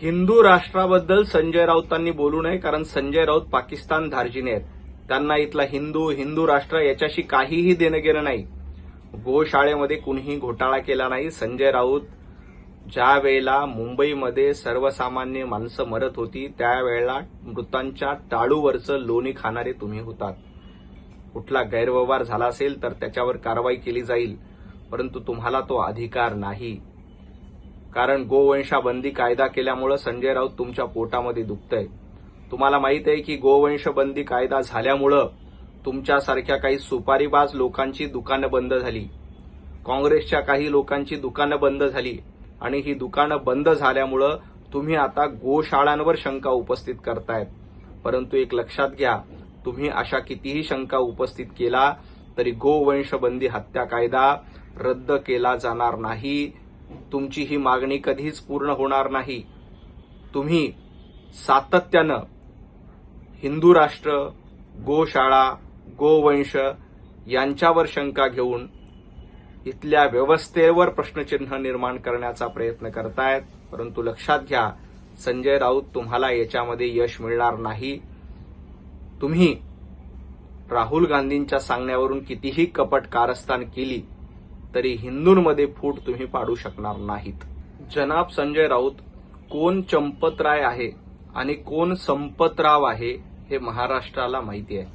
हिंदू राष्ट्राबद्दल संजय राऊतांनी बोलू नये, कारण संजय राऊत पाकिस्तान धार्जिणे आहेत. त्यांना इथला हिंदू राष्ट्र याच्याशी काहीही देणं घेणं नाही. गोशाळेमध्ये कुणीही घोटाळा केला नाही. संजय राऊत ज्या वेळेला मुंबईमध्ये सर्वसामान्य माणसं मरत होती त्यावेळेला मृतांच्या टाळूवरचं लोणी खाणारे तुम्ही होतात. कुठला गैरव्यवहार झाला असेल तर त्याच्यावर कारवाई केली जाईल, परंतु तुम्हाला तो अधिकार नाही. कारण गोवंशाबंदी कायदा केल्यामुळे संजय राऊत तुमच्या पोटामध्ये दुखतंय. तुम्हाला माहित आहे की गोवंशबंदी कायदा झाल्यामुळं तुमच्यासारख्या काही सुपारीबाज लोकांची दुकानं बंद झाली, काँग्रेसच्या काही लोकांची दुकानं बंद झाली आणि ही दुकानं बंद झाल्यामुळं तुम्ही आता गोशाळांवर शंका उपस्थित करतायत. परंतु एक लक्षात घ्या, तुम्ही अशा कितीही शंका उपस्थित केला तरी गोवंशबंदी हत्या कायदा रद्द केला जाणार नाही. तुमची ही मागणी कधीच पूर्ण होणार नाही. तुम्ही सातत्यानं हिंदू राष्ट्र, गोशाळा, गोवंश यांच्यावर शंका घेऊन इथल्या व्यवस्थेवर प्रश्नचिन्ह निर्माण करण्याचा प्रयत्न करतायत. परंतु लक्षात घ्या, संजय राऊत तुम्हाला याच्यामध्ये यश मिळणार नाही. तुम्ही राहुल गांधींच्या सांगण्यावरून कितीही कपट कारस्थान केली तरी हिंदूंमध्ये फूट तुम्ही पाडू शकणार नाहीत. जनाब संजय राऊत, कोण चंपतराय आहे आणि कोण संपतराव आहे हे महाराष्ट्राला माहिती आहे.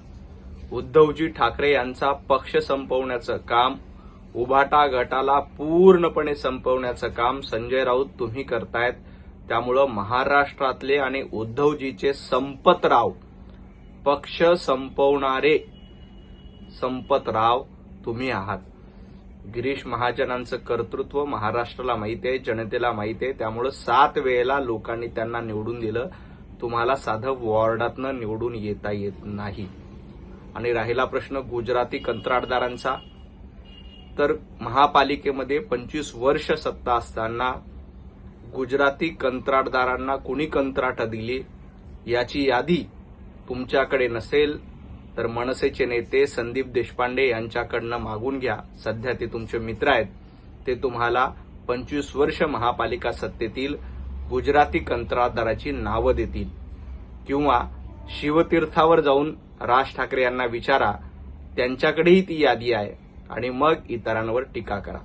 उद्धवजी ठाकरे यांचा पक्ष संपवण्याचं काम, उभाटा गटाला पूर्णपणे संपवण्याचं काम संजय राऊत तुम्ही करतायत. त्यामुळं महाराष्ट्रातले आणि उद्धवजीचे संपतराव, पक्ष संपवणारे संपतराव तुम्ही आहात. गिरीश महाजनांचं कर्तृत्व महाराष्ट्राला माहिती आहे, जनतेला माहिती आहे. त्यामुळे 7 वेळेला लोकांनी त्यांना निवडून दिलं. तुम्हाला साधं वॉर्डातनं निवडून येता येत नाही. आणि राहिला प्रश्न गुजराती कंत्राटदारांचा, तर महापालिकेमध्ये 25 वर्ष सत्ता असताना गुजराती कंत्राटदारांना कुणी कंत्राटं दिली याची यादी तुमच्याकडे नसेल तर मनसेचे नेते संदीप देशपांडे यांच्याकडनं मागून घ्या. सध्या ते तुमचे मित्र आहेत. ते तुम्हाला 25 वर्ष महापालिका सत्तेतील गुजराती कंत्राटदाराची नावं देतील. किंवा शिवतीर्थावर जाऊन राज ठाकरे यांना विचारा, त्यांच्याकडेही ती यादी आहे, आणि मग इतरांवर टीका करा.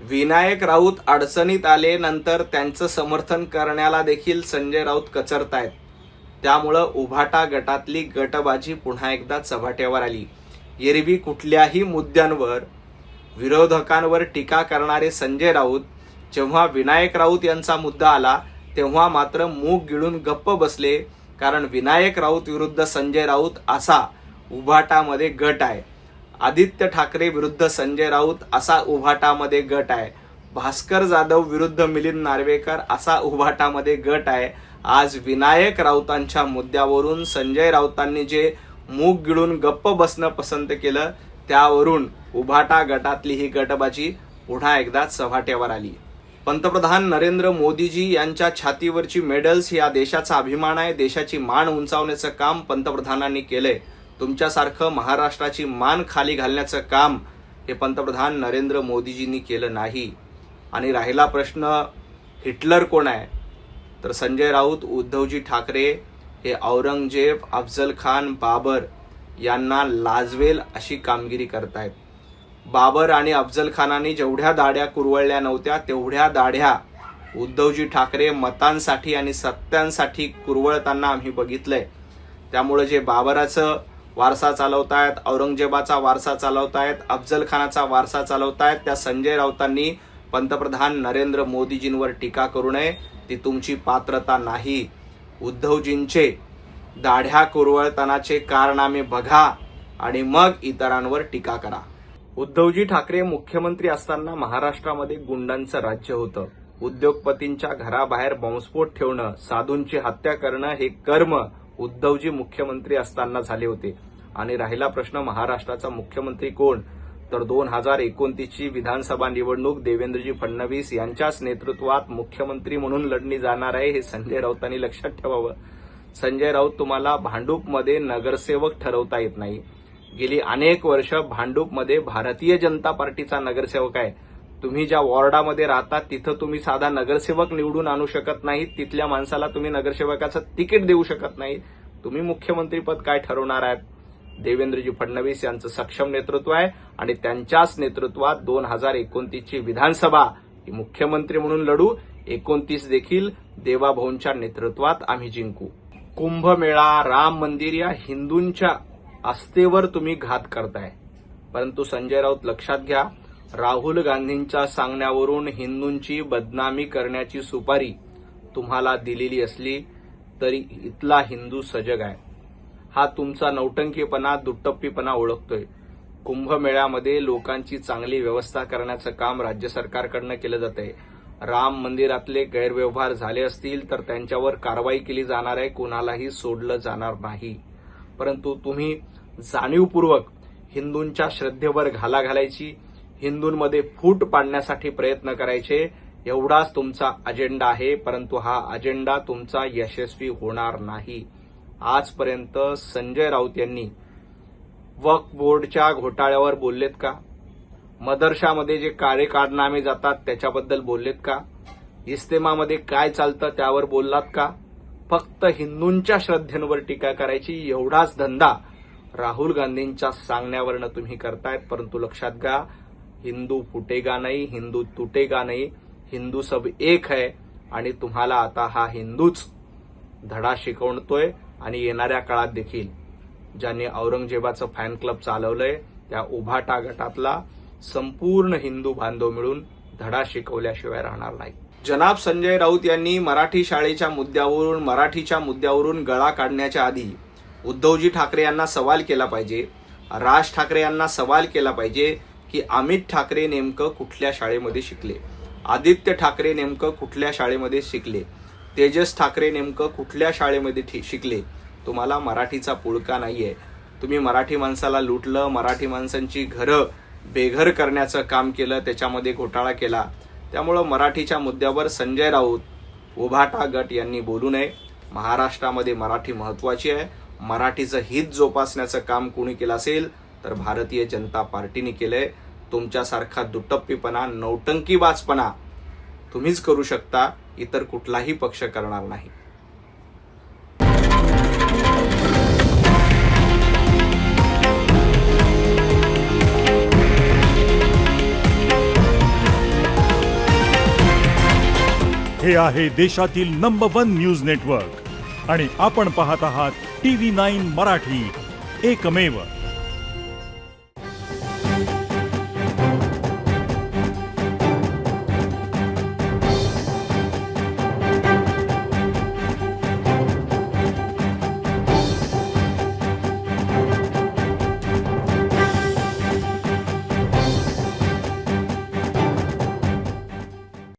विनायक राऊत अडचणीत आले, नंतर त्यांचं समर्थन करण्याला देखील संजय राऊत कचरतायत. त्यामुळं उभाटा गटातली गटबाजी पुन्हा एकदा चव्हाट्यावर आली. एरवी कुठल्याही मुद्द्यांवर विरोधकांवर टीका करणारे संजय राऊत जेव्हा विनायक राऊत यांचा मुद्दा आला तेव्हा मात्र मूग गिळून गप्प बसले. कारण विनायक राऊत विरुद्ध संजय राऊत असा उभाटामध्ये गट आहे. आदित्य ठाकरे विरुद्ध संजय राऊत असा उभाटामध्ये गट आहे. भास्कर जाधव विरुद्ध मिलिंद नार्वेकर असा उभाटामध्ये गट आहे. आज विनायक राऊतांच्या मुद्द्यावरून संजय राऊतांनी जे मूग गिळून गप्प बसणं पसंत केलं, त्यावरून उभाटा गटातली ही गटबाजी पुन्हा एकदा चव्हाट्यावर आली. पंतप्रधान नरेंद्र मोदीजी यांच्या छातीवरची मेडल्स या देशाचा अभिमान आहे. देशाची मान उंचावण्याचं काम पंतप्रधानांनी केलंय. तुमच्यासारखं महाराष्ट्राची मान खाली घालण्याचं काम हे पंतप्रधान नरेंद्र मोदीजींनी केलं नाही. आणि राहिला प्रश्न हिटलर कोण आहे, तर संजय राऊत, उद्धवजी ठाकरे हे औरंगजेब, अफजल खान, बाबर यांना लाजवेल अशी कामगिरी करतायत. बाबर आणि अफजल खानांनी जेवढ्या दाढ्या कुरवळल्या नव्हत्या तेवढ्या दाढ्या उद्धवजी ठाकरे मतांसाठी आणि सत्यांसाठी कुरवळताना आम्ही बघितलंय. त्यामुळे जे बाबराचं वारसा चालवतायत, औरंगजेबाचा वारसा चालवतायत, अफजल खानाचा वारसा चालवतायत, त्या संजय राऊतांनी पंतप्रधान नरेंद्र मोदीजींवर टीका करू नये. ती तुमची पात्रता नाही. उद्धवजींचे दाढ्या कुरवळतानाचे कारनामे बघा आणि मग इतरांवर टीका करा. उद्धवजी ठाकरे मुख्यमंत्री असताना महाराष्ट्रामध्ये गुंडांचं राज्य होतं. उद्योगपतींच्या घराबाहेर बॉम्बस्फोट ठेवणं, साधूंची हत्या करणं हे कर्म उद्धवजी मुख्यमंत्री असताना झाले होते. आणि राहिला प्रश्न महाराष्ट्राचा मुख्यमंत्री कोण, तर 2029ची विधानसभा निवडणूक देवेंद्रजी फडणवीस यांच्याच नेतृत्वात मुख्यमंत्री म्हणून लढली जाणार आहे, हे संजय राऊतांनी लक्षात ठेवावं. संजय राऊत, तुम्हाला भांडूपमध्ये नगरसेवक ठरवता येत नाही. गेली अनेक वर्ष भांडूपमध्ये भारतीय जनता पार्टीचा नगरसेवक आहे. तुम्ही ज्या वॉर्डामध्ये राहता तिथं तुम्ही साधा नगरसेवक निवडून आणू शकत नाही, तिथल्या माणसाला तुम्ही नगरसेवकाचं तिकीट देऊ शकत नाही. तुम्ही मुख्यमंत्रीपद काय ठरवणार आहात? देवेंद्रजी फडणवीस यांचं सक्षम नेतृत्व आहे आणि त्यांच्याच नेतृत्वात 2029ची विधानसभा ही मुख्यमंत्री म्हणून लढू. 29 देखील देवाभाऊंच्या नेतृत्वात आम्ही जिंकू. कुंभमेळा, राम मंदिर या हिंदूंच्या आस्थेवर तुम्ही घात करताय. परंतु संजय राऊत लक्षात घ्या, राहुल गांधींच्या सांगण्यावरून हिंदूंची बदनामी करण्याची सुपारी तुम्हाला दिलेली असली तरी इथला हिंदू सजग आहे. हा तुमचा नौटंकीपणा, दुट्टप्पीपणा ओळखतोय. कुंभमेळ्यामध्ये लोकांची चांगली व्यवस्था करण्याचं काम राज्य सरकारकडनं केलं जातंय. राम मंदिरातले गैरव्यवहार झाले असतील तर त्यांच्यावर कारवाई केली जाणार आहे, कोणालाही सोडलं जाणार नाही. परंतु तुम्ही जाणीवपूर्वक हिंदूंच्या श्रद्धेवर घाला घालायची, हिंदूंमध्ये फूट पाडण्यासाठी प्रयत्न करायचे, एवढाच तुमचा अजेंडा आहे. परंतु हा अजेंडा तुमचा यशस्वी होणार नाही. आजपर्यंत संजय राऊत यांनी वक्फ बोर्डच्या घोटाळ्यावर बोललेत का? मदरशामध्ये जे काळे कारनामे जातात त्याच्याबद्दल बोललेत का? इस्तेमामध्ये काय चालतं त्यावर बोललात का? फक्त हिंदूंच्या श्रद्धेवर टीका करायची, एवढाच धंदा राहुल गांधींच्या सांगण्यावरनं तुम्ही करतायत. परंतु लक्षात घ्या, हिंदू फुटेगा नाही, हिंदू तुटेगा नाही, हिंदू सब एक है. आणि तुम्हाला आता हा हिंदूच धडा शिकवतोय. आणि येणाऱ्या काळात देखील ज्यांनी औरंगजेबाचं फॅन क्लब चालवलंय त्या उभाटा गटातला संपूर्ण हिंदू बांधव मिळून धडा शिकवल्याशिवाय राहणार नाही. जनाब संजय राऊत यांनी मराठीच्या मुद्द्यावरून गळा काढण्याच्या आधी उद्धवजी ठाकरे यांना सवाल केला पाहिजे, राज ठाकरे यांना सवाल केला पाहिजे की अमित ठाकरे नेमकं कुठल्या शाळेमध्ये शिकले, आदित्य ठाकरे नेमकं कुठल्या शाळेमध्ये शिकले, तेजस ठाकरे नेमकं कुठल्या शाळेमध्ये शिकले. तुम्हाला मराठीचा पुळका नाहीये. तुम्ही मराठी माणसाला लुटलं, मराठी माणसांची घरं बेघर करण्याचं काम केलं, त्याच्यामध्ये घोटाळा केला. त्यामुळं मराठीच्या मुद्द्यावर संजय राऊत, उभाटा गट यांनी बोलू नये. महाराष्ट्रामध्ये मराठी महत्वाची आहे. मराठीचं हित जोपासण्याचं काम कोणी केलं असेल तर भारतीय जनता पार्टीने केलंय. तुमच्यासारखा दुट्टप्पीपणा, नौटंकीबाजपणा तुम्हीच करू शकता, इतर कुठलाही पक्ष करणार नाही. हे आहे देशातील नंबर 1 न्यूज नेटवर्क आणि आपण पाहत आहात TV9 मराठी, एकमेव.